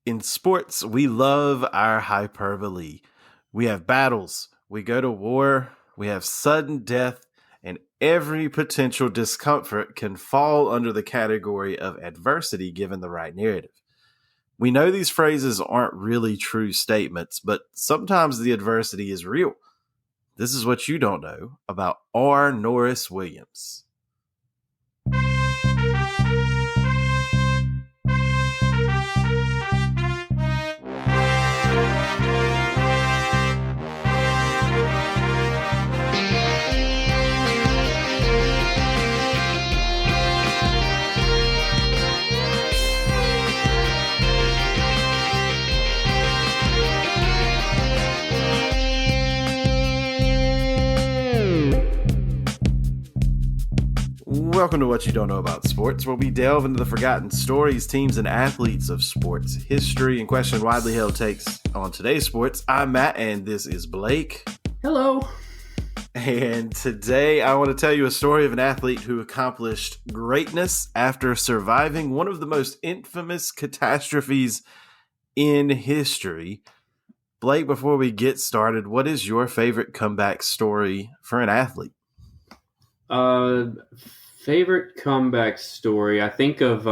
In sports, we love our hyperbole. We have battles, we go to war, we have sudden death, and every potential discomfort can fall under the category of adversity given the right narrative. We know these phrases aren't really true statements, but sometimes the adversity is real. This is what you don't know about R. Norris Williams. Welcome to What You Don't Know About Sports, where we delve into the forgotten stories, teams, and athletes of sports history and question widely held takes on today's sports. I'm Matt, and this is Blake. Hello. And today I want to tell you a story of an athlete who accomplished greatness after surviving one of the most infamous catastrophes in history. Blake, before we get started, what is your favorite comeback story for an athlete? Favorite comeback story. I think of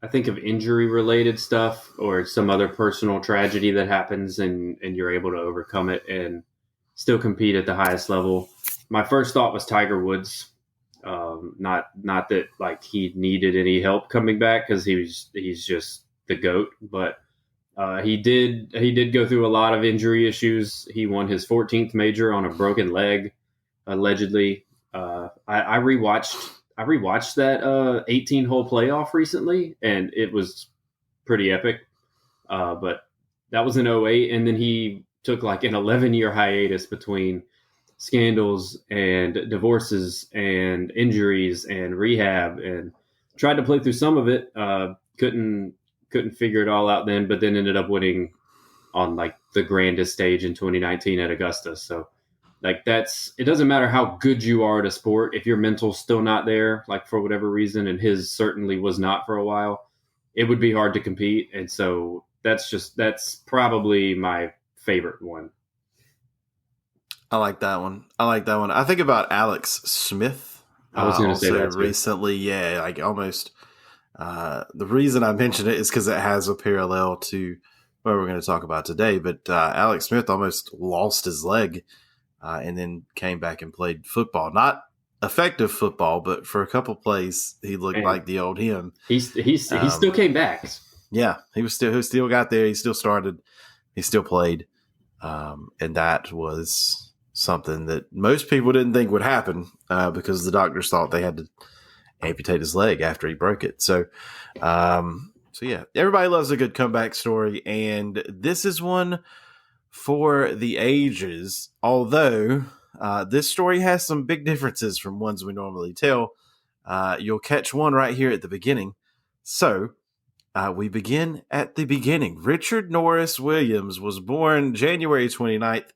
injury related stuff or some other personal tragedy that happens and you're able to overcome it and still compete at the highest level. My first thought was Tiger Woods. Not that like he needed any help coming back because he's just the GOAT, but he did go through a lot of injury issues. He won his 14th major on a broken leg, allegedly. I rewatched that 18-hole playoff recently, and it was pretty epic. But that was in 08, and then he took like an 11-year hiatus between scandals and divorces and injuries and rehab, and tried to play through some of it. Couldn't figure it all out then, but then ended up winning on like the grandest stage in 2019 at Augusta. So like it doesn't matter how good you are at a sport. If your mental's still not there, like for whatever reason, and his certainly was not for a while, it would be hard to compete. And so that's probably my favorite one. I like that one. I think about Alex Smith. I was going to say that too. Recently. Yeah, like almost. The reason I mention it is because it has a parallel to what we're going to talk about today. But Alex Smith almost lost his leg and then came back and played football. Not effective football, but for a couple plays, he looked like the old him. He still came back. Yeah, he still got there. He still started. He still played, and that was something that most people didn't think would happen because the doctors thought they had to amputate his leg after he broke it. So yeah, everybody loves a good comeback story, and this is one for the ages. Although this story has some big differences from ones we normally tell. You'll catch one right here at the beginning. So we begin at the beginning. Richard Norris Williams was born January 29th,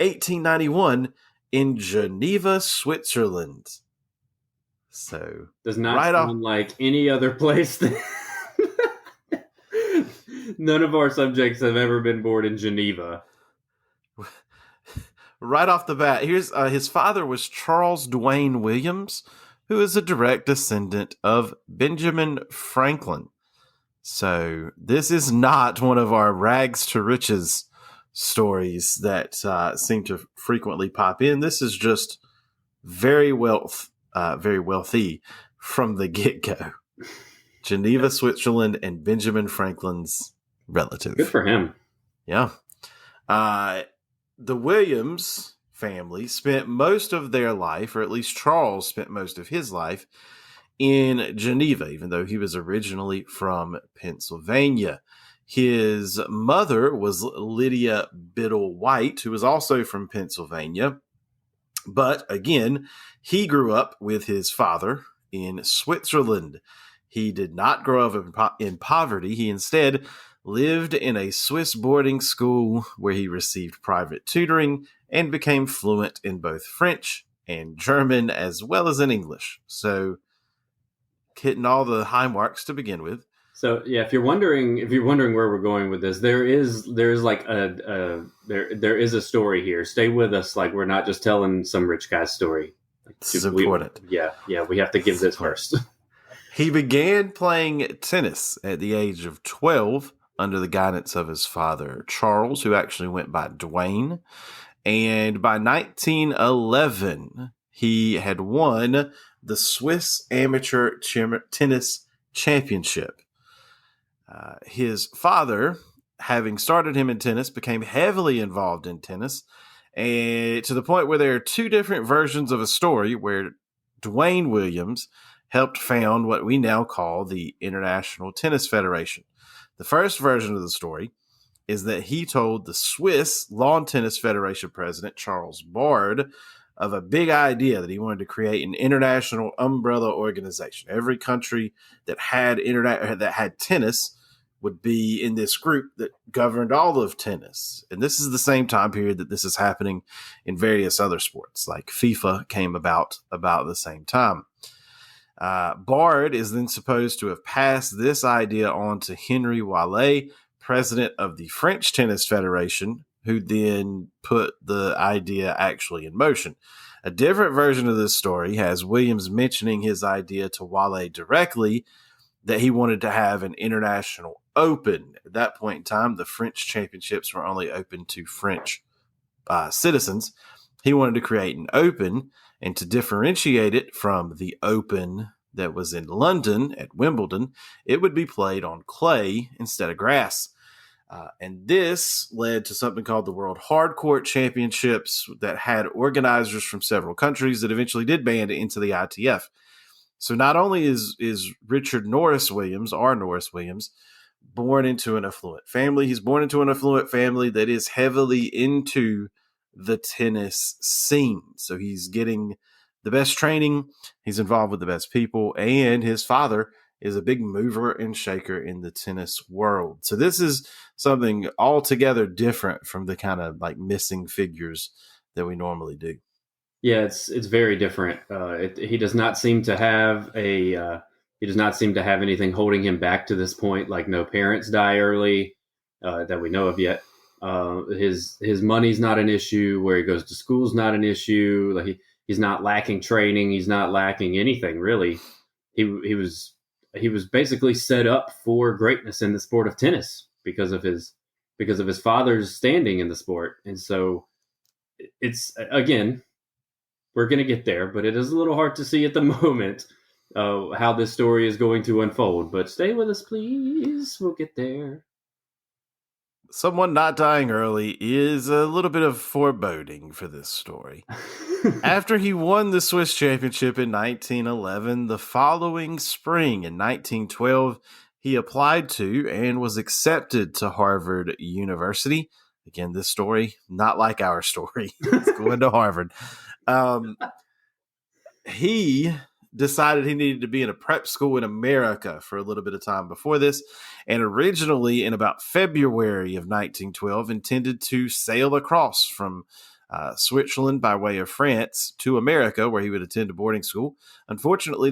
1891 in Geneva, Switzerland. So does not sound like any other place. None of our subjects have ever been born in Geneva. Right off the bat, here's his father was Charles Dwayne Williams, who is a direct descendant of Benjamin Franklin. So this is not one of our rags to riches stories that seem to frequently pop in. This is just very wealthy from the get-go. Geneva, Switzerland, and Benjamin Franklin's relative. Good for him. Yeah. The Williams family spent most of their life, or at least Charles spent most of his life, in Geneva, even though he was originally from Pennsylvania. His mother was Lydia Biddle White, who was also from Pennsylvania. But again, he grew up with his father in Switzerland. He did not grow up in poverty. He instead lived in a Swiss boarding school where he received private tutoring and became fluent in both French and German as well as in English. So hitting all the high marks to begin with. So yeah, if you're wondering where we're going with this, there's like there is a story here. Stay with us. Like we're not just telling some rich guy's story. Like, This is important. We have to give this first. He began playing tennis at the age of 12 under the guidance of his father, Charles, who actually went by Dwayne. And by 1911, he had won the Swiss Amateur Tennis Championship. His father, having started him in tennis, became heavily involved in tennis, and to the point where there are two different versions of a story where Dwayne Williams helped found what we now call the International Tennis Federation. The first version of the story is that he told the Swiss Lawn Tennis Federation president, Charles Bard, of a big idea that he wanted to create an international umbrella organization. Every country that had tennis would be in this group that governed all of tennis. And this is the same time period that this is happening in various other sports, like FIFA came about the same time. Bard is then supposed to have passed this idea on to Henry Wallet, president of the French Tennis Federation, who then put the idea actually in motion. A different version of this story has Williams mentioning his idea to Wallet directly, that he wanted to have an international open. At that point in time, the French championships were only open to French citizens. He wanted to create an open, and to differentiate it from the open that was in London at Wimbledon, it would be played on clay instead of grass. And this led to something called the World Hardcourt Championships that had organizers from several countries that eventually did band it into the ITF. So not only is Richard Norris Williams, born into an affluent family, he's born into an affluent family that is heavily into the tennis scene. So he's getting the best training, he's involved with the best people, and his father is a big mover and shaker in the tennis world. So this is something altogether different from the kind of like missing figures that we normally do. Yeah, it's very different. He does not seem to have anything holding him back to this point. Like no parents die early that we know of yet. His money's not an issue. Where he goes to school's not an issue. Like he's not lacking training. He's not lacking anything really. He was basically set up for greatness in the sport of tennis because of his father's standing in the sport. And so it's, again, we're going to get there, but it is a little hard to see at the moment how this story is going to unfold. But stay with us, please. We'll get there. Someone not dying early is a little bit of foreboding for this story. After he won the Swiss championship in 1911, the following spring in 1912, he applied to and was accepted to Harvard University. Again, this story, not like our story. He's going to Harvard. He decided he needed to be in a prep school in America for a little bit of time before this, and originally in about February of 1912 intended to sail across from Switzerland by way of France to America, where he would attend a boarding school. Unfortunately,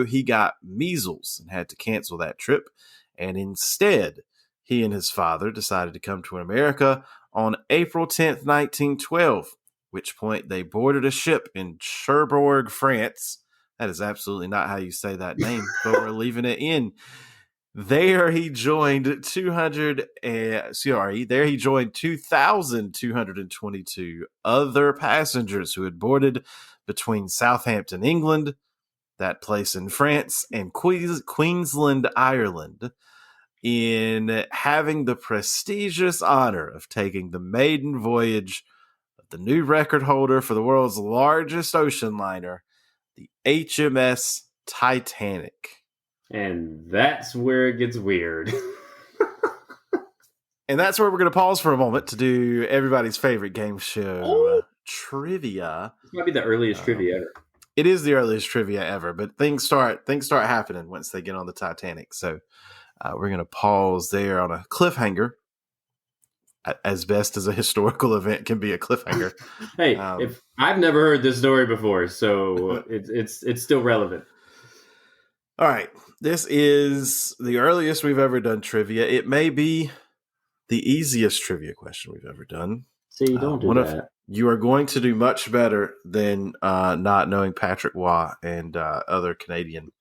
he got measles and had to cancel that trip, and instead he and his father decided to come to America on April 10th, 1912, which point they boarded a ship in Cherbourg, France. That is absolutely not how you say that name, but we're leaving it in. There he joined 2,222 other passengers who had boarded between Southampton, England, that place in France, and Queensland, Ireland, in having the prestigious honor of taking the maiden voyage of the new record holder for the world's largest ocean liner, the HMS Titanic. And that's where it gets weird. And that's where we're going to pause for a moment to do everybody's favorite game show, trivia. This might be the earliest trivia ever. It is the earliest trivia ever, but things start happening once they get on the Titanic. So we're going to pause there on a cliffhanger, as best as a historical event can be a cliffhanger. Hey, if I've never heard this story before, so it's still relevant. All right. This is the earliest we've ever done trivia. It may be the easiest trivia question we've ever done. See, don't do that. You are going to do much better than not knowing Patrick Waugh and other Canadian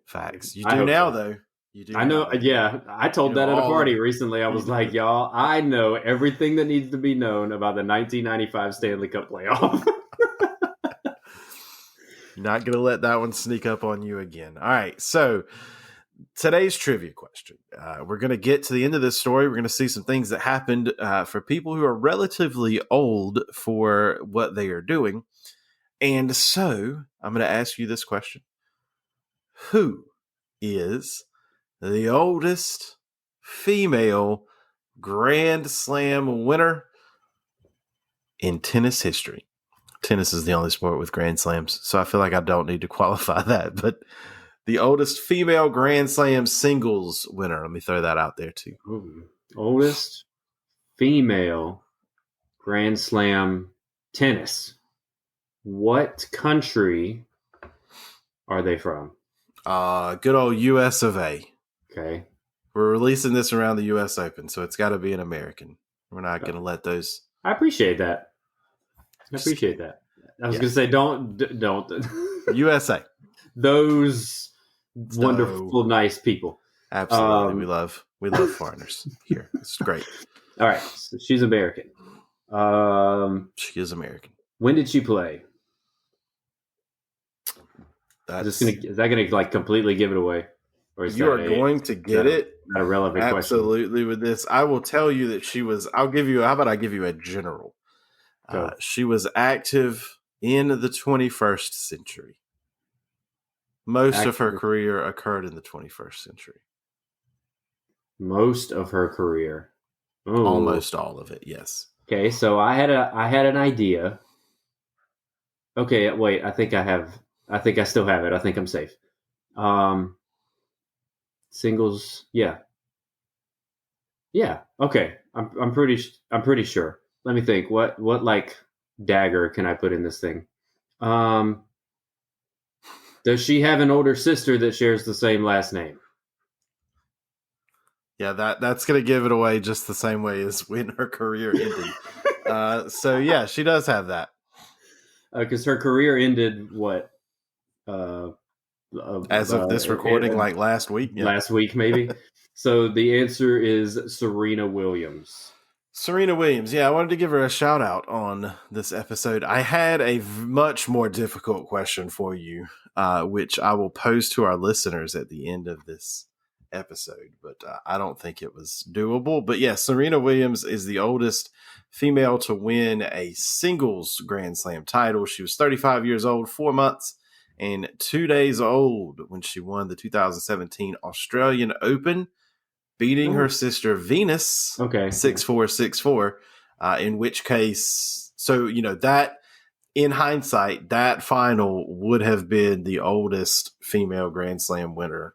facts. You do now, though. You do. I know. Yeah, I told that at a party recently. I was like, y'all, I know everything that needs to be known about the 1995 Stanley Cup playoff. You're not going to let that one sneak up on you again. All right. So today's trivia question. We're going to get to the end of this story. We're going to see some things that happened for people who are relatively old for what they are doing. And so I'm going to ask you this question. Who is the oldest female Grand Slam winner in tennis history? Tennis is the only sport with Grand Slams, so I feel like I don't need to qualify that. But the oldest female Grand Slam singles winner, let me throw that out there too. Ooh. Oldest female Grand Slam tennis. What country are they from? Good old US of A. Okay. We're releasing this around the US Open, so it's got to be an American. We're not going to let those. I appreciate that. I appreciate that. I was going to say, don't. USA. Those wonderful, nice people. Absolutely. We love foreigners here. It's great. All right. So she's American. She is American. When did she play? Is that going to like completely give it away? Or is you are going to get it? Not a relevant absolutely question. With this. I will tell you that she was. How about I give you a general? She was active in the 21st century. Most of her career occurred in the 21st century. Most of her career. Ooh. Almost all of it, yes. Okay, so I had an idea. Okay, wait, I think I still have it. I think I'm safe. Singles, yeah. Yeah, okay. I'm pretty sure. Let me think. What like dagger can I put in this thing? Does she have an older sister that shares the same last name? Yeah, that's going to give it away just the same way as when her career ended. So, yeah, she does have that. Because her career ended, what? As of this recording, like last week? Yeah. Last week, maybe. So the answer is Serena Williams. Serena Williams. Yeah, I wanted to give her a shout out on this episode. I had a much more difficult question for you, which I will pose to our listeners at the end of this episode, but I don't think it was doable. But yeah, Serena Williams is the oldest female to win a singles Grand Slam title. She was 35 years old, 4 months and 2 days old when she won the 2017 Australian Open, beating her sister Venus 6-4, 6-4, in which case, so, that in hindsight, that final would have been the oldest female Grand Slam winner,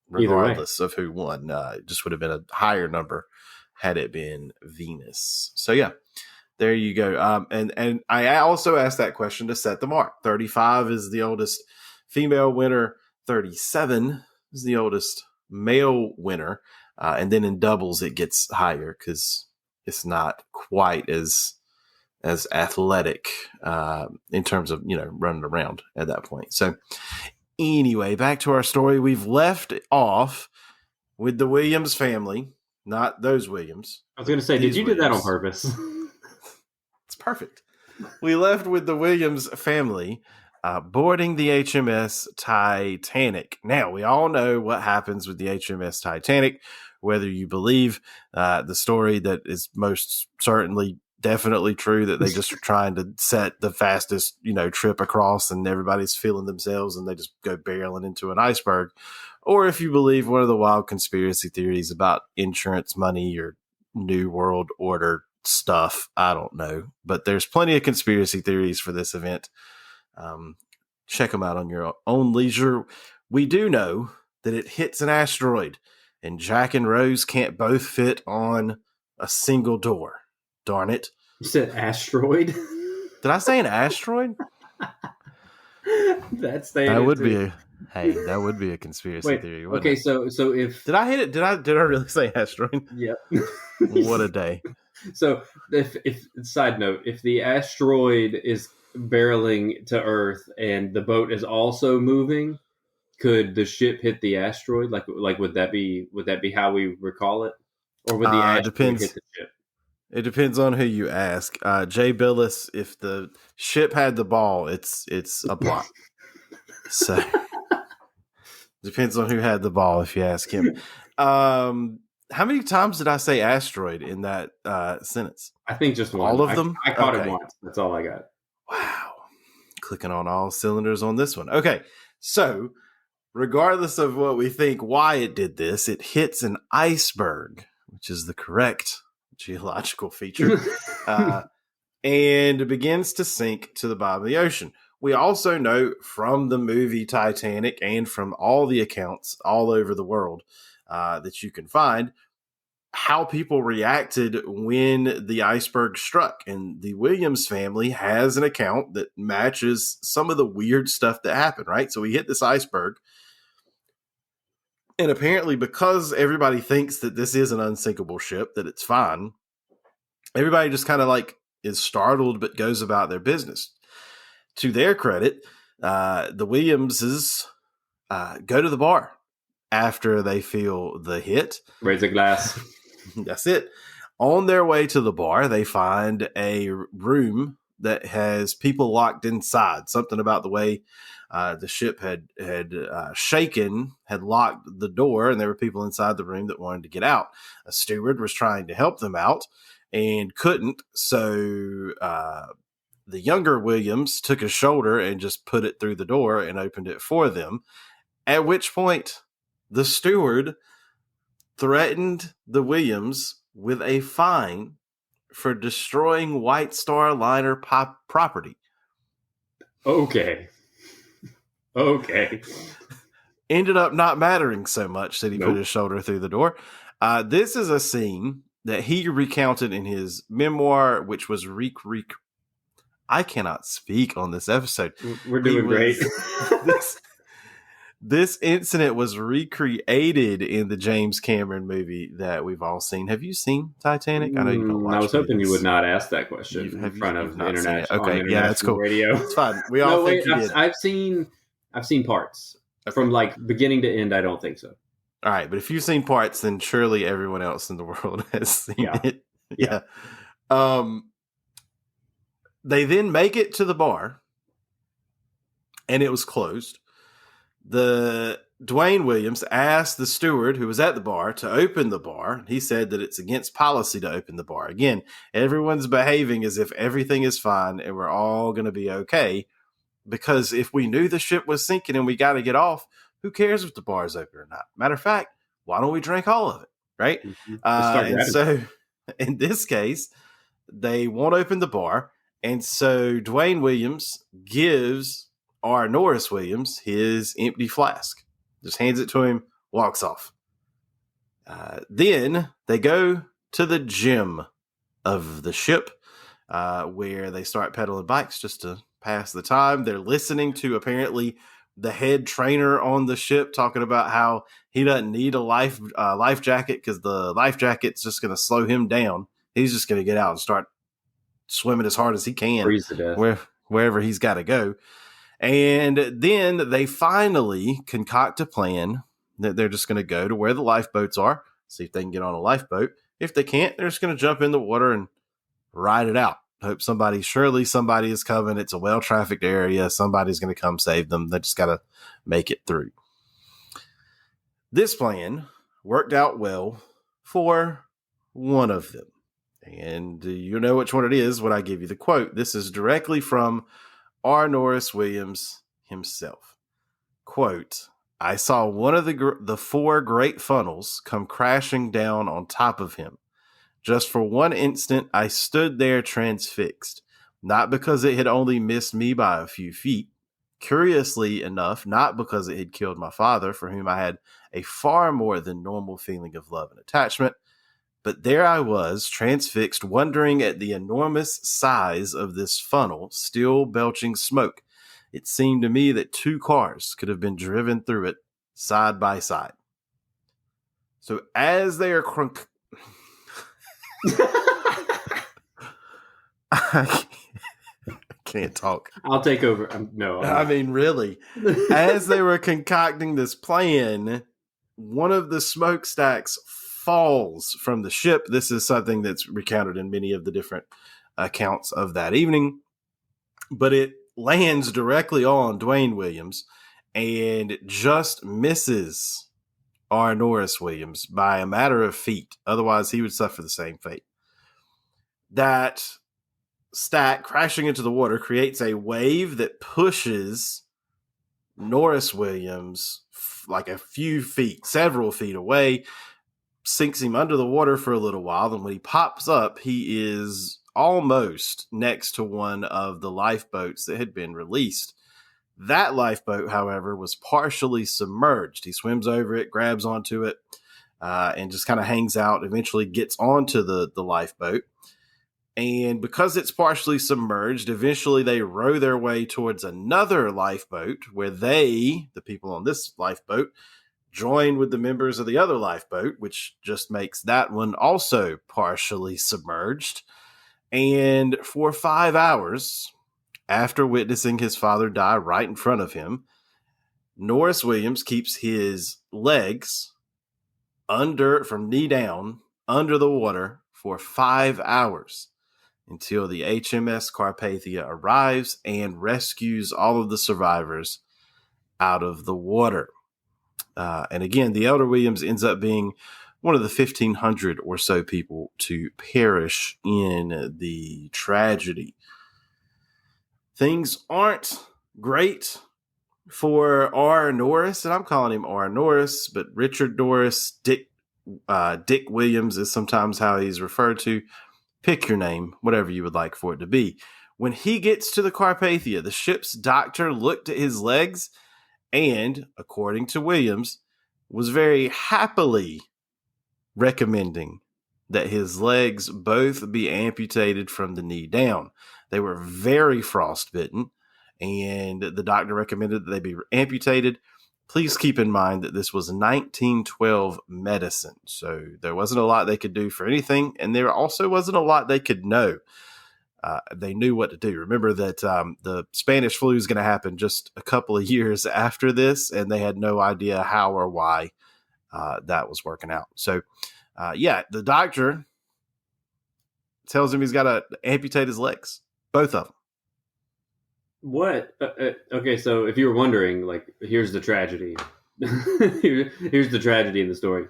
regardless of who won. It just would have been a higher number had it been Venus. So, yeah, there you go. And I also asked that question to set the mark. 35 is the oldest female winner. 37 is the oldest male winner. And then in doubles, it gets higher because it's not quite as athletic in terms of, running around at that point. So anyway, back to our story. We've left off with the Williams family, not those Williams. I was going to say, did you do that on purpose? It's perfect. We left with the Williams family boarding the HMS Titanic. Now, we all know what happens with the HMS Titanic, whether you believe the story that is most certainly definitely true, that they just are trying to set the fastest, trip across and everybody's feeling themselves and they just go barreling into an iceberg. Or if you believe one of the wild conspiracy theories about insurance money or New World Order stuff, I don't know. But there's plenty of conspiracy theories for this event. Check them out on your own leisure. We do know that it hits an asteroid and Jack and Rose can't both fit on a single door. Darn it. You said asteroid? Did I say an asteroid? That's the that would be Hey, that would be a conspiracy Wait. theory, Okay. wouldn't it? So if Did I hit it? Did I really say asteroid? yeah. What a day. So if side note, if the asteroid is barreling to Earth and the boat is also moving, could the ship hit the asteroid? Like would that be how we recall it, or would the asteroid hit Depends. the ship? It depends on who you ask. Jay Billis, if the ship had the ball, it's a block. So depends on who had the ball. If you ask him, how many times did I say asteroid in that sentence? I think just one. All of them. I caught it Okay. once. That's all I got. Wow. Clicking on all cylinders on this one. Okay. So, regardless of what we think why it did this, it hits an iceberg, which is the correct geological feature, and it begins to sink to the bottom of the ocean. We also know from the movie Titanic and from all the accounts all over the world that you can find how people reacted when the iceberg struck. And the Williams family has an account that matches some of the weird stuff that happened, right? So we hit this iceberg. And apparently, because everybody thinks that this is an unsinkable ship, that it's fine, everybody just kind of like is startled but goes about their business. To their credit, the Williamses go to the bar after they feel the hit. Raise a glass. That's it. On their way to the bar, they find a room that has people locked inside. Something about the way the ship had shaken had locked the door, and there were people inside the room that wanted to get out. A steward was trying to help them out and couldn't, so the younger Williams took his shoulder and just put it through the door and opened it for them, at which point the steward threatened the Williams with a fine for destroying White Star Liner property. Okay. Ended up not mattering so much that he put his shoulder through the door. This is a scene that he recounted in his memoir, which was I cannot speak on this episode. We're doing great. This incident was recreated in the James Cameron movie that we've all seen. Have you seen Titanic? I know you don't watch. I was hoping you would not ask that question in front of international. Okay, yeah, that's cool. Radio. It's fine. We all think you did. I've seen parts from like beginning to end. I don't think so. All right, but if you've seen parts, then surely everyone else in the world has seen it. Yeah. They then make it to the bar, and it was closed. The Dwayne Williams asked the steward who was at the bar to open the bar. He said that it's against policy to open the bar. Again, everyone's behaving as if everything is fine and we're all going to be okay. Because if we knew the ship was sinking and we got to get off, who cares if the bar is open or not? Matter of fact, why don't we drink all of it, right? Mm-hmm. And so in this case, they won't open the bar. And so Dwayne Williams gives Norris Williams his empty flask, just hands it to him, walks off. Then they go to the gym of the ship where they start pedaling bikes just to pass the time. They're listening to apparently the head trainer on the ship talking about how he doesn't need a life jacket because the life jacket's just going to slow him down. He's just going to get out and start swimming as hard as he can wherever he's got to go. And then they finally concoct a plan that they're just going to go to where the lifeboats are, see if they can get on a lifeboat. If they can't, they're just going to jump in the water and ride it out. Surely somebody is coming. It's a well-trafficked area. Somebody's going to come save them. They just got to make it through. This plan worked out well for one of them. And you know which one it is when I give you the quote. This is directly from Norris Williams himself. Quote, "I saw one of the four great funnels come crashing down on top of him. Just for one instant, I stood there transfixed, not because it had only missed me by a few feet. Curiously enough, not because it had killed my father, for whom I had a far more than normal feeling of love and attachment. But there I was, transfixed, wondering at the enormous size of this funnel, still belching smoke. It seemed to me that 2 cars could have been driven through it side by side. So as they are I can't talk. I'll take over. No, I mean, really. As they were concocting this plan, one of the smokestacks falls from the ship. This is something that's recounted in many of the different accounts of that evening. But it lands directly on Dwayne Williams and just misses R. Norris Williams by a matter of feet. Otherwise, he would suffer the same fate. That stack crashing into the water creates a wave that pushes Norris Williams like a few feet, several feet away, sinks him under the water for a little while. Then when he pops up, he is almost next to one of the lifeboats that had been released. That lifeboat, however, was partially submerged. He swims over it, grabs onto it, and just kind of hangs out, eventually gets onto the lifeboat. And because it's partially submerged, eventually they row their way towards another lifeboat where they, the people on this lifeboat, join with the members of the other lifeboat, which just makes that one also partially submerged. And for 5 hours, after witnessing his father die right in front of him, Norris Williams keeps his legs from knee down, under the water for 5 hours until the HMS Carpathia arrives and rescues all of the survivors out of the water. And again, the elder Williams ends up being one of the 1,500 or so people to perish in the tragedy. Things aren't great for R. Norris, and I'm calling him R. Norris, but Richard Norris, Dick Williams is sometimes how he's referred to. Pick your name, whatever you would like for it to be. When he gets to the Carpathia, the ship's doctor looked at his legs and, according to Williams, was very happily recommending that his legs both be amputated from the knee down. They were very frostbitten, and the doctor recommended that they be amputated. Please keep in mind that this was 1912 medicine, so there wasn't a lot they could do for anything, and there also wasn't a lot they could know. They knew what to do. Remember that the Spanish flu is going to happen just a couple of years after this, and they had no idea how or why that was working out. So, the doctor tells him he's got to amputate his legs, both of them. What? Okay, so if you were wondering, like, here's the tragedy. Here's the tragedy in the story.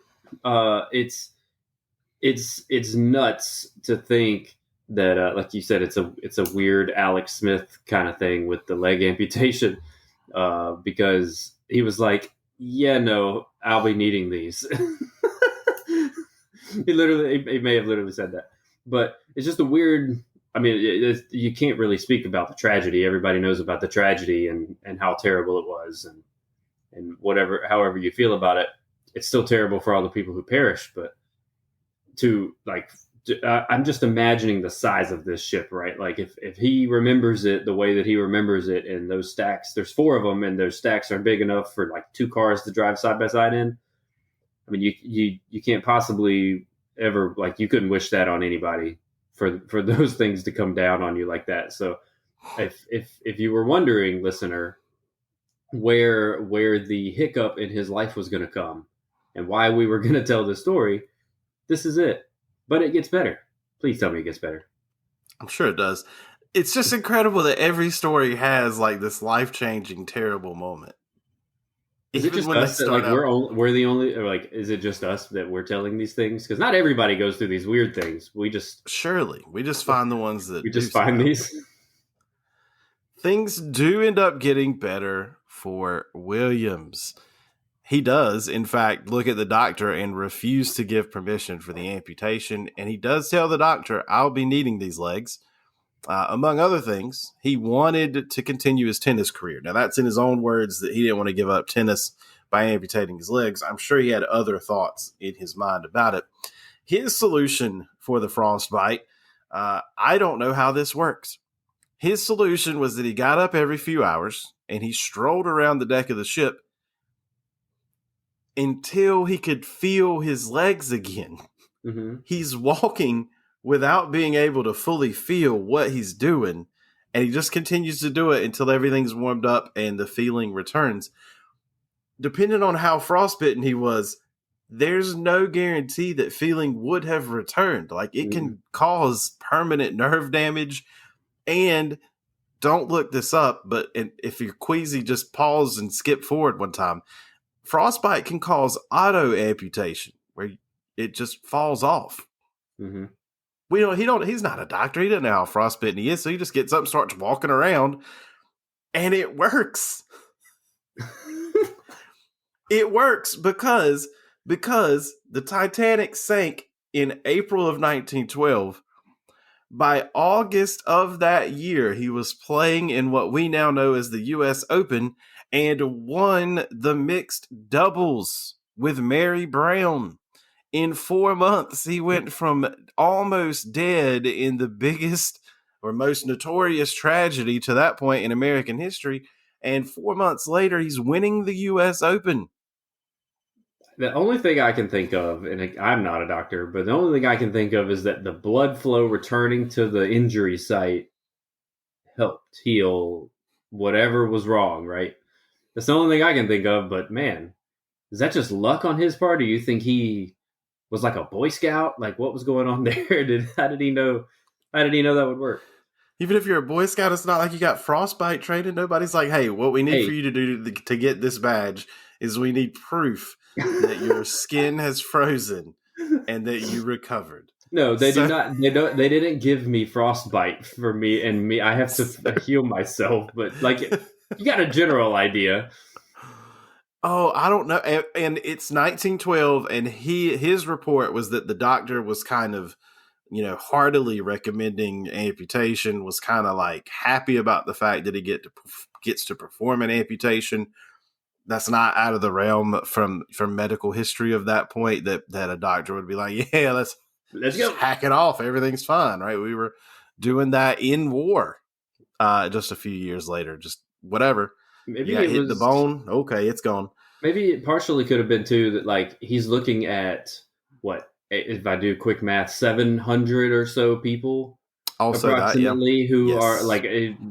It's nuts to think that, like you said, it's a weird Alex Smith kind of thing with the leg amputation, because he was like, "Yeah, no, I'll be needing these." He may have literally said that, but it's just a weird. I mean, you can't really speak about the tragedy. Everybody knows about the tragedy and how terrible it was, and however you feel about it, it's still terrible for all the people who perished. But I'm just imagining the size of this ship, right? Like if he remembers it the way that he remembers it, and those stacks, there's 4 of them, and those stacks are big enough for like 2 cars to drive side by side in. I mean, you can't possibly ever, like, you couldn't wish that on anybody for those things to come down on you like that. So if you were wondering, listener, where the hiccup in his life was going to come and why we were going to tell this story, this is it. But it gets better. Please tell me it gets better. I'm sure it does. It's just incredible that every story has like this life-changing, terrible moment. Is it just us that, like, we're the only, or like, is it just us that we're telling these things? Because not everybody goes through these weird things. We just find the ones that we just find these. Things do end up getting better for Williams. He does, in fact, look at the doctor and refuse to give permission for the amputation. And he does tell the doctor, "I'll be needing these legs." Among other things, he wanted to continue his tennis career. Now, that's in his own words, that he didn't want to give up tennis by amputating his legs. I'm sure he had other thoughts in his mind about it. His solution for the frostbite, I don't know how this works. His solution was that he got up every few hours, and he strolled around the deck of the ship until he could feel his legs again. Mm-hmm. He's walking without being able to fully feel what he's doing, and he just continues to do it until everything's warmed up and the feeling returns. Depending on how frostbitten he was, there's no guarantee that feeling would have returned. Like, it can cause permanent nerve damage. And don't look this up, but if you're queasy, just pause and skip forward one time. Frostbite can cause auto amputation, where it just falls off. Mm-hmm. He's not a doctor. He doesn't know how frostbitten he is. So he just gets up and starts walking around, and it works. It works because the Titanic sank in April of 1912. By August of that year, he was playing in what we now know as the U.S. Open and won the mixed doubles with Mary Brown. In 4 months, he went from almost dead in the biggest or most notorious tragedy to that point in American history. And 4 months later, he's winning the U.S. Open. The only thing I can think of, and I'm not a doctor, but the only thing I can think of is that the blood flow returning to the injury site helped heal whatever was wrong, right? That's the only thing I can think of, but man, is that just luck on his part? Or do you think he was like a Boy Scout? Like, what was going on there? How did he know that would work? Even if you're a Boy Scout, it's not like you got frostbite training. Nobody's like, hey, what we need for you to do to get this badge is we need proof that your skin has frozen and that you recovered. No, they do not. They didn't give me frostbite for me, and I have to heal myself. But like, you got a general idea. Oh, I don't know. And it's 1912, and his report was that the doctor was kind of, heartily recommending amputation, was kind of like happy about the fact that he gets to perform an amputation. That's not out of the realm from medical history of that point that a doctor would be like, yeah, let's go, hack it off. Everything's fine, right? We were doing that in war just a few years later. Just whatever. Maybe you hit the bone. Okay, it's gone. Maybe it partially could have been too that like he's looking at what, if I do quick math, 700 or so people also approximately who are like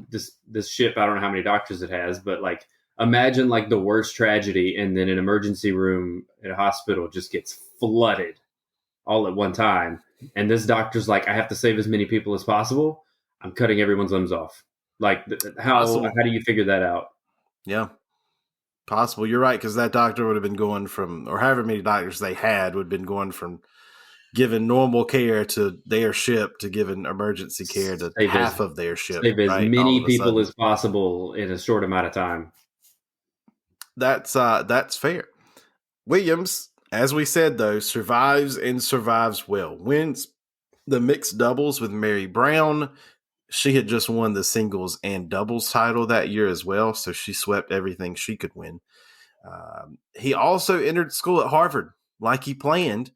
this ship. I don't know how many doctors it has, but like imagine like the worst tragedy, and then an emergency room at a hospital just gets flooded all at one time, and this doctor's like, I have to save as many people as possible. I'm cutting everyone's limbs off. Like, how do you figure that out? Yeah, possible. You're right, because that doctor would have been going from, or however many doctors they had, would have been going from giving normal care to their ship to giving emergency care to half of their ship. Save as many people as possible in a short amount of time. That's fair. Williams, as we said, though, survives well. Wins the mixed doubles with Mary Brown. She had just won the singles and doubles title that year as well, so she swept everything she could win. He also entered school at Harvard like he planned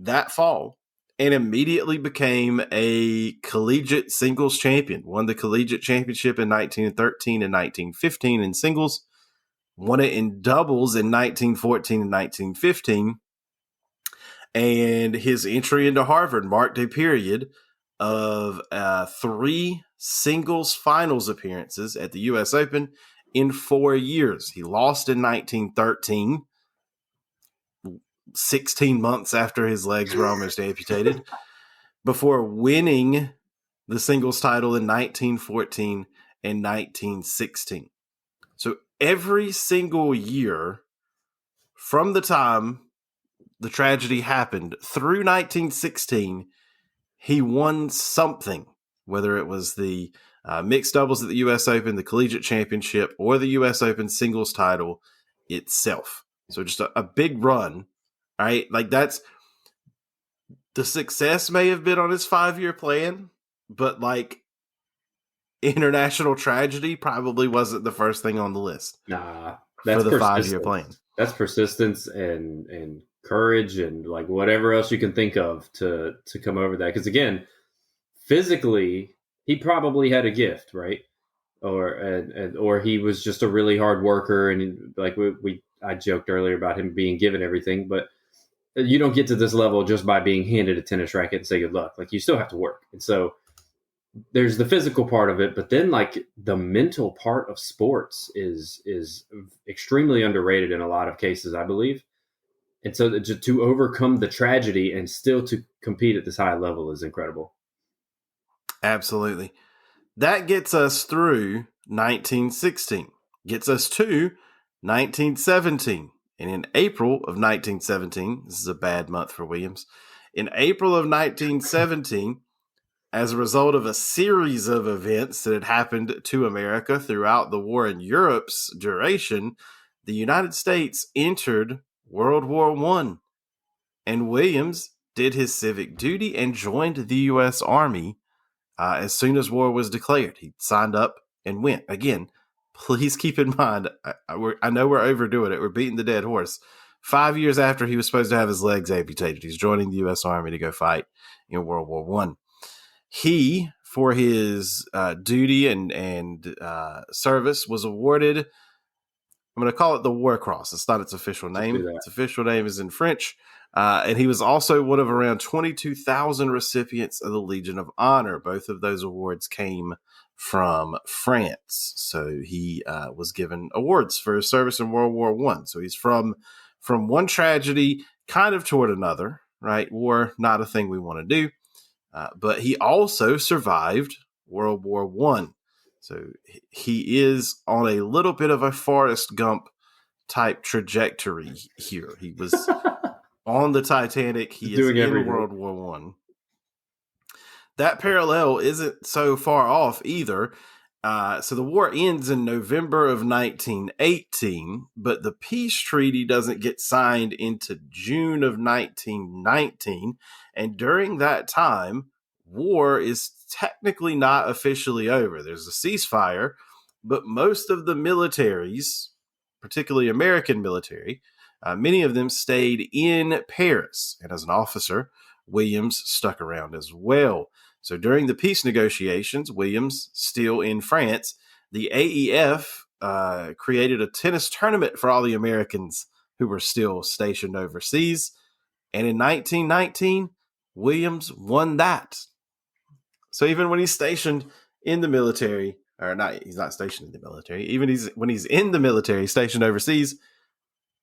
that fall and immediately became a collegiate singles champion. Won the collegiate championship in 1913 and 1915 in singles. Won it in doubles in 1914 and 1915. And his entry into Harvard marked a period of 3 singles finals appearances at the U.S. Open in 4 years. He lost in 1913, 16 months after his legs were almost amputated, before winning the singles title in 1914 and 1916. So every single year from the time the tragedy happened through 1916, he won something, whether it was the mixed doubles at the U.S. Open, the collegiate championship, or the U.S. Open singles title itself. So just a big run, right? Like, that's the success may have been on his 5-year plan, but like, international tragedy probably wasn't the first thing on the list. Nah, that's for the 5-year plan. That's persistence and courage and like whatever else you can think of to come over that. Because again, physically, he probably had a gift, right? or he was just a really hard worker, and like I joked earlier about him being given everything, but you don't get to this level just by being handed a tennis racket and say good luck. Like, you still have to work. And so there's the physical part of it, but then like the mental part of sports is extremely underrated in a lot of cases, I believe. And so to overcome the tragedy and still to compete at this high level is incredible. Absolutely. That gets us through 1916, gets us to 1917. And in April of 1917, this is a bad month for Williams. In April of 1917, as a result of a series of events that had happened to America throughout the war in Europe's duration, the United States entered World War I. And Williams did his civic duty and joined the U.S. Army as soon as war was declared. He signed up and went. Again, please keep in mind, I know we're overdoing it. We're beating the dead horse. 5 years after he was supposed to have his legs amputated, he's joining the U.S. Army to go fight in World War I. He, for his duty and service, was awarded, I'm going to call it the War Cross. It's not its official name. Its official name is in French. And he was also one of around 22,000 recipients of the Legion of Honor. Both of those awards came from France. So he was given awards for his service in World War I. So he's from one tragedy kind of toward another, right? War, not a thing we want to do. But he also survived World War I. So he is on a little bit of a Forrest Gump type trajectory here. He was on the Titanic. He is in World War I. That parallel isn't so far off either. So the war ends in November of 1918, but the peace treaty doesn't get signed into June of 1919. And during that time, war is technically not officially over. There's a ceasefire, but most of the militaries, particularly American military, many of them stayed in Paris. And as an officer, Williams stuck around as well. So during the peace negotiations, Williams, still in France, the AEF created a tennis tournament for all the Americans who were still stationed overseas. And in 1919, Williams won that. So even when he's stationed in the military, or not, he's not stationed in the military, even when he's in the military, stationed overseas,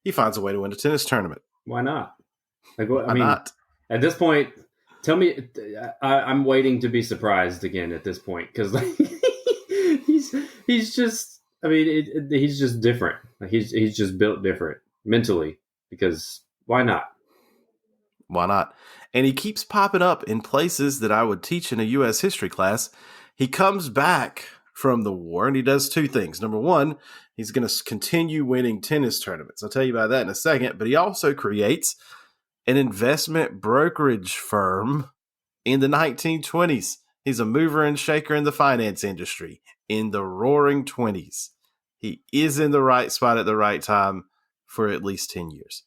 he finds a way to win a tennis tournament. Why not? Like, I mean, not? At this point, tell me, I'm waiting to be surprised again at this point, because like, he's just, I mean, he's just different. Like, he's just built different mentally, because why not? Why not? And he keeps popping up in places that I would teach in a U.S. history class. He comes back from the war and he does two things. Number one, he's going to continue winning tennis tournaments. I'll tell you about that in a second. But he also creates an investment brokerage firm in the 1920s. He's a mover and shaker in the finance industry in the roaring 20s. He is in the right spot at the right time for at least 10 years.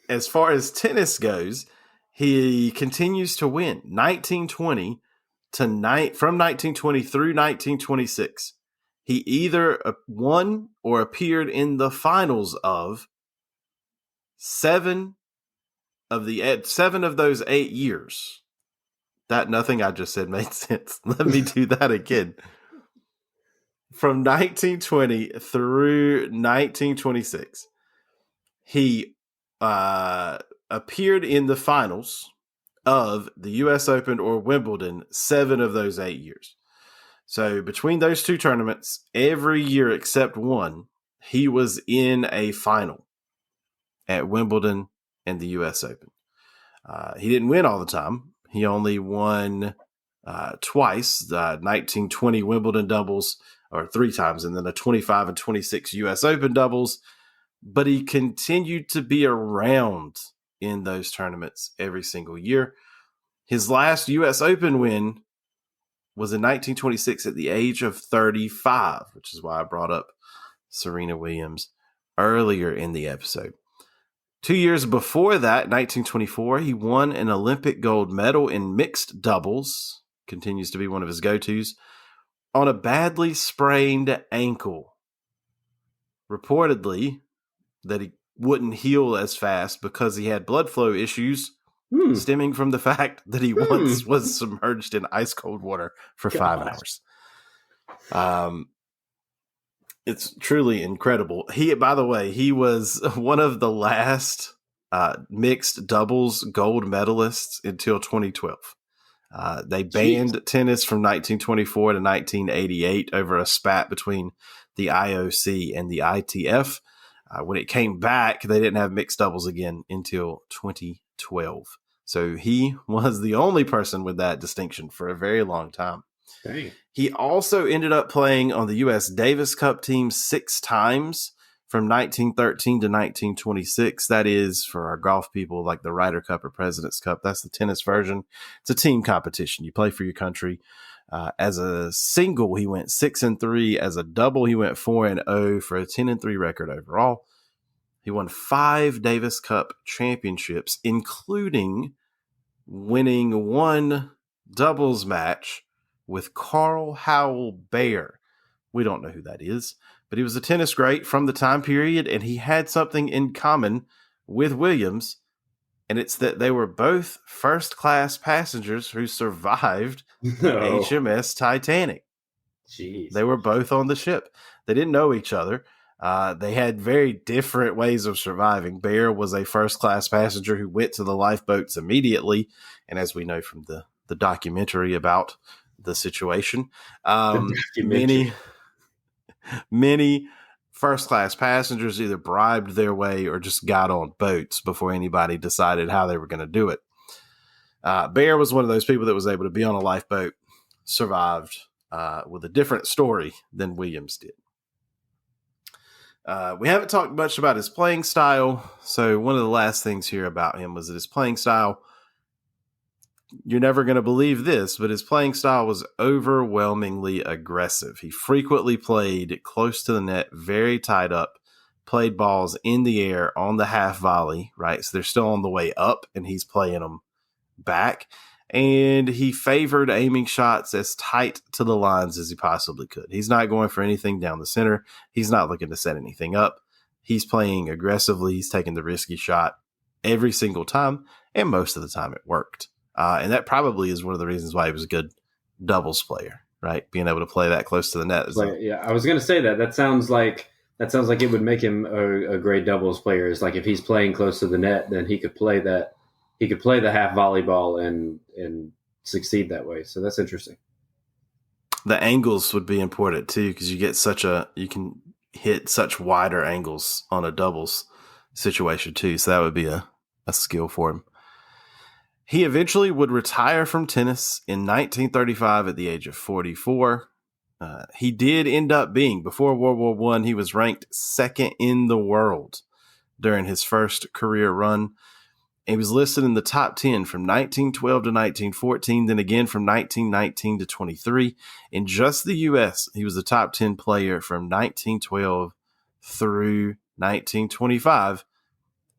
As far as tennis goes, he continues to win. 1920 from 1920 through 1926. He either won or appeared in the finals of seven of those 8 years. That nothing I just said made sense. Let me do that again. From 1920 through 1926, he appeared in the finals of the U.S. Open or Wimbledon 7 of those 8 years. So between those two tournaments, every year except one, he was in a final at Wimbledon and the U.S. Open. He didn't win all the time. He only won twice, the 1920 Wimbledon doubles, or 3 times, and then a 25 and 26 U.S. Open doubles. But he continued to be around in those tournaments every single year. His last U.S. Open win was in 1926 at the age of 35, which is why I brought up Serena Williams earlier in the episode. 2 years before that, 1924, he won an Olympic gold medal in mixed doubles. Continues to be one of his go-tos. on a badly sprained ankle. Reportedly, that he wouldn't heal as fast because he had blood flow issues stemming from the fact that he once was submerged in ice cold water for 5 hours. It's truly incredible. By the way, he was one of the last mixed doubles gold medalists until 2012. They banned tennis from 1924 to 1988 over a spat between the IOC and the ITF. When it came back, they didn't have mixed doubles again until 2012. So he was the only person with that distinction for a very long time. Dang. He also ended up playing on the U.S. Davis Cup team 6 times from 1913 to 1926. That is, for our golf people, like the Ryder Cup or President's Cup. That's the tennis version. It's a team competition. You play for your country. As a single, he went 6-3. As a double, he went 4-0 for a 10-3 record overall. He won 5 Davis Cup championships, including winning 1 doubles match with Carl Howell Bear. We don't know who that is, but he was a tennis great from the time period, and he had something in common with Williams, and it's that they were both first-class passengers who survived HMS Titanic. Jeez. They were both on the ship. They didn't know each other. They had very different ways of surviving. Bear was a first-class passenger who went to the lifeboats immediately, and as we know from the documentary about the situation, many first-class passengers either bribed their way or just got on boats before anybody decided how they were going to do it. Bear was one of those people that was able to be on a lifeboat, survived with a different story than Williams did. We haven't talked much about his playing style, so one of the last things here about him was that his playing style, you're never going to believe this, but his playing style was overwhelmingly aggressive. He frequently played close to the net, very tied up, played balls in the air on the half volley, right? So they're still on the way up, and he's playing them back. And he favored aiming shots as tight to the lines as he possibly could. He's not going for anything down the center. He's not looking to set anything up. He's playing aggressively. He's taking the risky shot every single time, and most of the time it worked. And that probably is one of the reasons why he was a good doubles player, right? Being able to play that close to the net. Yeah, I was going to say that. That sounds like it would make him a great doubles player. It's like if he's playing close to the net, then he could play that. He could play the half volleyball and succeed that way. So that's interesting. The angles would be important too, because you can hit such wider angles on a doubles situation too. So that would be a skill for him. He eventually would retire from tennis in 1935 at the age of 44. He did end up being, before World War I, he was ranked 2nd in the world during his first career run. He was listed in the top 10 from 1912 to 1914, then again from 1919 to 23. In just the U.S., he was the top 10 player from 1912 through 1925.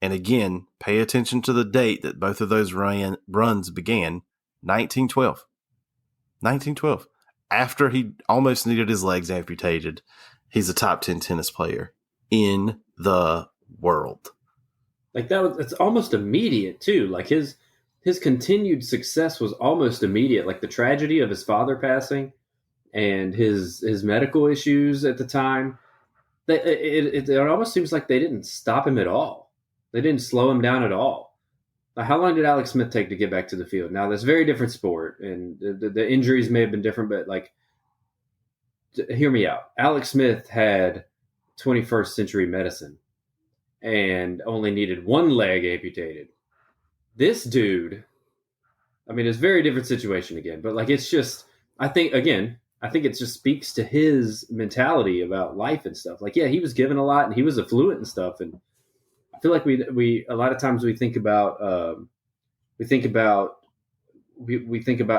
And again, pay attention to the date that both of those runs began, 1912. 1912. After he almost needed his legs amputated, he's a top 10 tennis player in the world. Like it's almost immediate too. Like his continued success was almost immediate. Like the tragedy of his father passing and his medical issues at the time, it almost seems like they didn't stop him at all. They didn't slow him down at all. Like, how long did Alex Smith take to get back to the field? Now, that's a very different sport, and the injuries may have been different, but like, hear me out. Alex Smith had 21st century medicine and only needed 1 leg amputated. This dude, I mean, it's a very different situation again, but like, it's just, I think it just speaks to his mentality about life and stuff. Like, yeah, he was given a lot and he was affluent and stuff. And I feel like we a lot of times we think about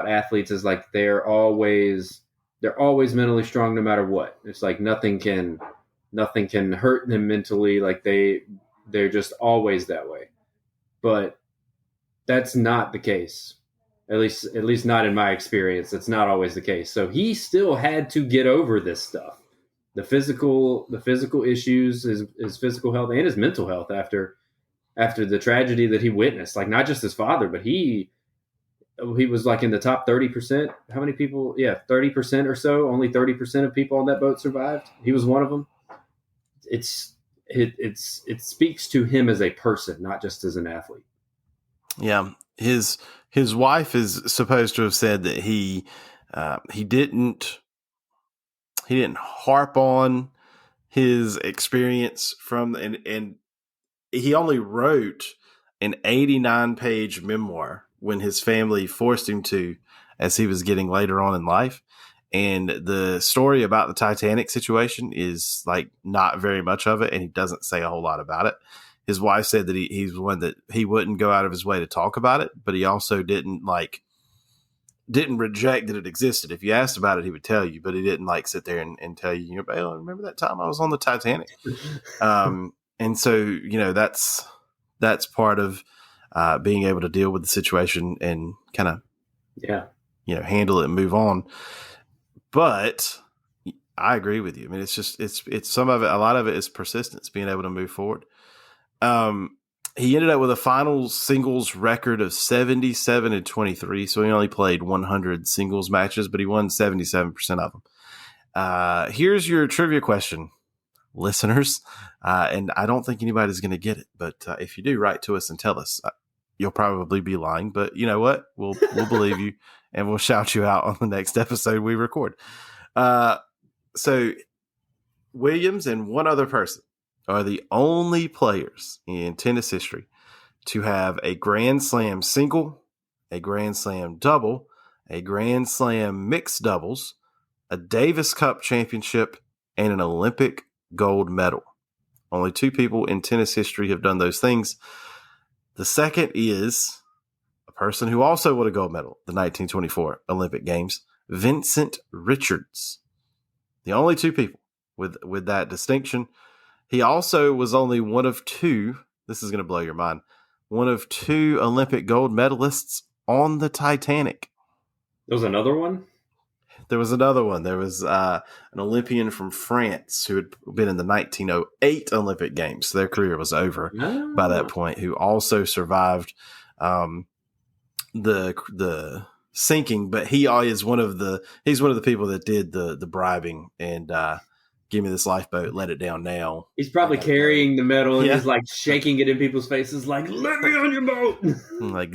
athletes as like they're always mentally strong no matter what. It's like nothing can hurt them mentally. Like they're just always that way. But that's not the case At least not in my experience. It's not always the case. So he still had to get over this stuff, the physical issues, his physical health and his mental health after the tragedy that he witnessed. Like not just his father, but he was like in the top 30%. How many people? Yeah, 30% or so. Only 30% of people on that boat survived. He was one of them. It speaks to him as a person, not just as an athlete. Yeah, his wife is supposed to have said that he didn't harp on his experience from and he only wrote an 89-page memoir when his family forced him to, as he was getting later on in life. And the story about the Titanic situation is like not very much of it, and he doesn't say a whole lot about it. His wife said that he's one that he wouldn't go out of his way to talk about it, but he also didn't reject that it existed. If you asked about it, he would tell you, but he didn't like sit there and tell you, you know, oh, remember that time I was on the Titanic? And so, you know, that's part of being able to deal with the situation and kind of, you know, handle it and move on. But I agree with you. I mean, it's some of it, a lot of it is persistence, being able to move forward. He ended up with a final singles record of 77-23. So he only played 100 singles matches, but he won 77% of them. Here's your trivia question, listeners. And I don't think anybody's going to get it, but if you do, write to us and tell us. You'll probably be lying, but you know what? We'll believe you, and we'll shout you out on the next episode we record. So Williams and one other person are the only players in tennis history to have a Grand Slam single, a Grand Slam double, a Grand Slam mixed doubles, a Davis Cup championship, and an Olympic gold medal. Only two people in tennis history have done those things. The second is a person who also won a gold medal at the 1924 Olympic Games, Vincent Richards. The only two people with that distinction. He also was only one of two, this is going to blow your mind, one of two Olympic gold medalists on the Titanic. There was another one? There was another one. There was an Olympian from France who had been in the 1908 Olympic Games. Their career was over by that point, who also survived the sinking, but he is he's one of the people that did the bribing and give me this lifeboat, let it down now. He's probably carrying the medal and he's like shaking it in people's faces, like, let me on your boat. Like,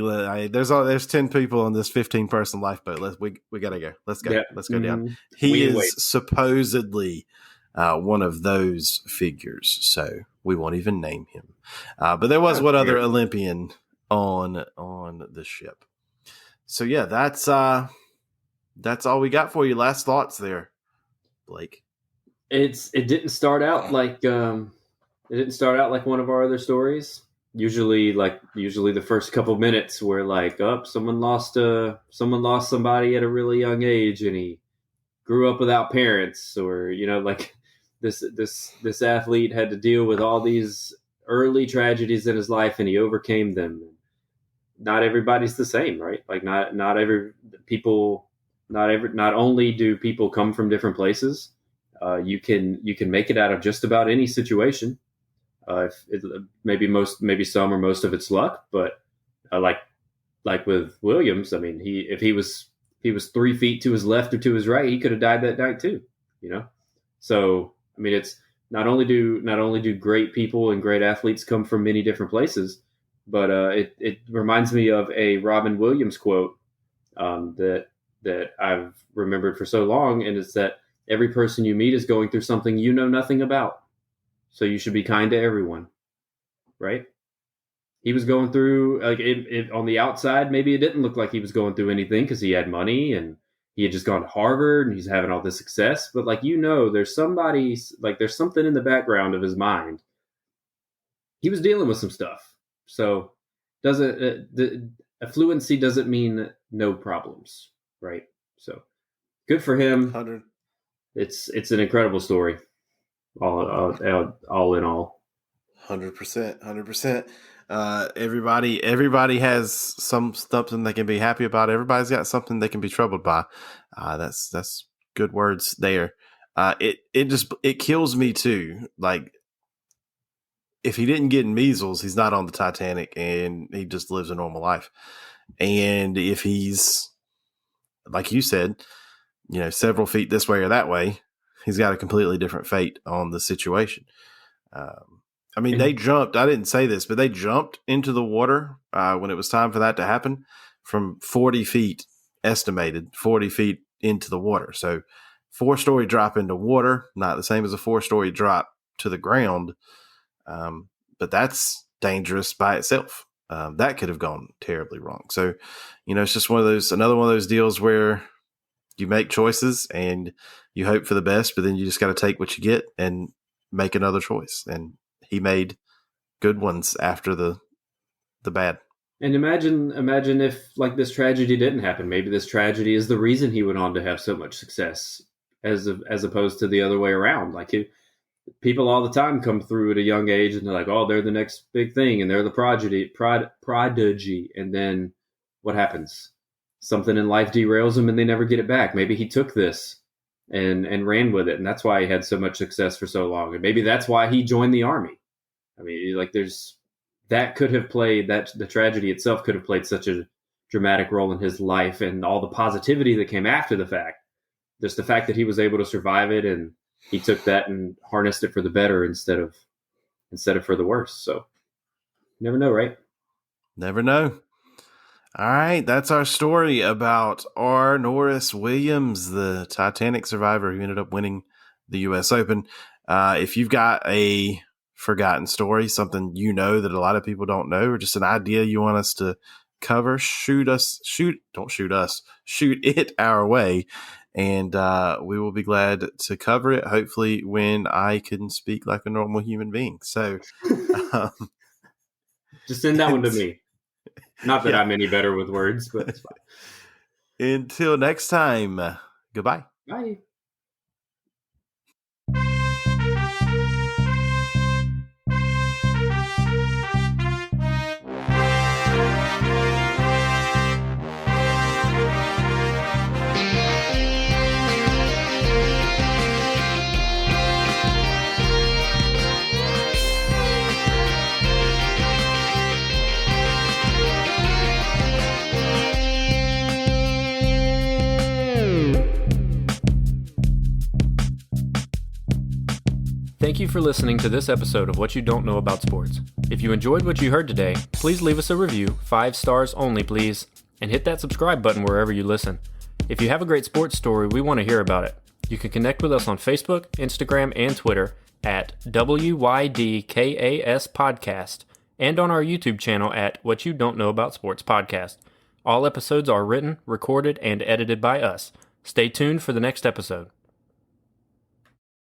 there's 10 people on this 15-person lifeboat. We gotta go. Let's go. Yeah. Let's go down. He is supposedly one of those figures, so we won't even name him. But there was one other Olympian on the ship. So yeah, that's all we got for you. Last thoughts there, Blake. It didn't start out like one of our other stories. Usually the first couple minutes were like, someone lost somebody at a really young age and he grew up without parents, or you know, like this athlete had to deal with all these early tragedies in his life and he overcame them. Not everybody's the same, right? Like not only do people come from different places, you can make it out of just about any situation. Maybe some or most of it's luck, but like with Williams, I mean, if he was 3 feet to his left or to his right, he could have died that night too. You know, so I mean, it's not only do great people and great athletes come from many different places, but it reminds me of a Robin Williams quote that I've remembered for so long, and it's that every person you meet is going through something you know nothing about, so you should be kind to everyone, right? He was going through, like, on the outside, maybe it didn't look like he was going through anything because he had money and he had just gone to Harvard and he's having all this success. But like, you know, there's something in the background of his mind. He was dealing with some stuff. So the affluency doesn't mean no problems, right? So good for him. 100. It's an incredible story, all in all. 100%. Everybody has something they can be happy about. Everybody's got something they can be troubled by. That's good words there. It kills me too. Like, if he didn't get measles, he's not on the Titanic, and he just lives a normal life. And if he's, like you said, several feet this way or that way, he's got a completely different fate on the situation. I mean, they jumped. I didn't say this, but they jumped into the water when it was time for that to happen from 40 feet, estimated 40 feet into the water. So 4-story drop into water, not the same as a 4-story drop to the ground. But that's dangerous by itself. That could have gone terribly wrong. So, it's just another one of those deals where you make choices and you hope for the best, but then you just got to take what you get and make another choice. And he made good ones after the bad. And imagine if like this tragedy didn't happen. Maybe this tragedy is the reason he went on to have so much success, as opposed to the other way around. Like, people all the time come through at a young age and they're like, oh, they're the next big thing, and they're the prodigy. And then what happens? Something in life derails them and they never get it back. Maybe he took this and ran with it, and that's why he had so much success for so long. And maybe that's why he joined the army. I mean, like, the tragedy itself could have played such a dramatic role in his life, and all the positivity that came after the fact. Just the fact that he was able to survive it, and he took that and harnessed it for the better instead of for the worse. So, never know, right? Never know. All right, that's our story about R. Norris Williams, the Titanic survivor who ended up winning the U.S. Open. If you've got a forgotten story, something that a lot of people don't know, or just an idea you want us to cover, shoot it our way, and we will be glad to cover it, hopefully when I can speak like a normal human being. So just send that one to me. Not that I'm any better with words, but it's fine. Until next time, goodbye. Bye. Thank you for listening to this episode of What You Don't Know About Sports. If you enjoyed what you heard today, please leave us a review, 5 stars only please, and hit that subscribe button wherever you listen. If you have a great sports story, we want to hear about it. You can connect with us on Facebook, Instagram, and Twitter at WYDKAS Podcast, and on our YouTube channel at What You Don't Know About Sports Podcast. All episodes are written, recorded, and edited by us. Stay tuned for the next episode.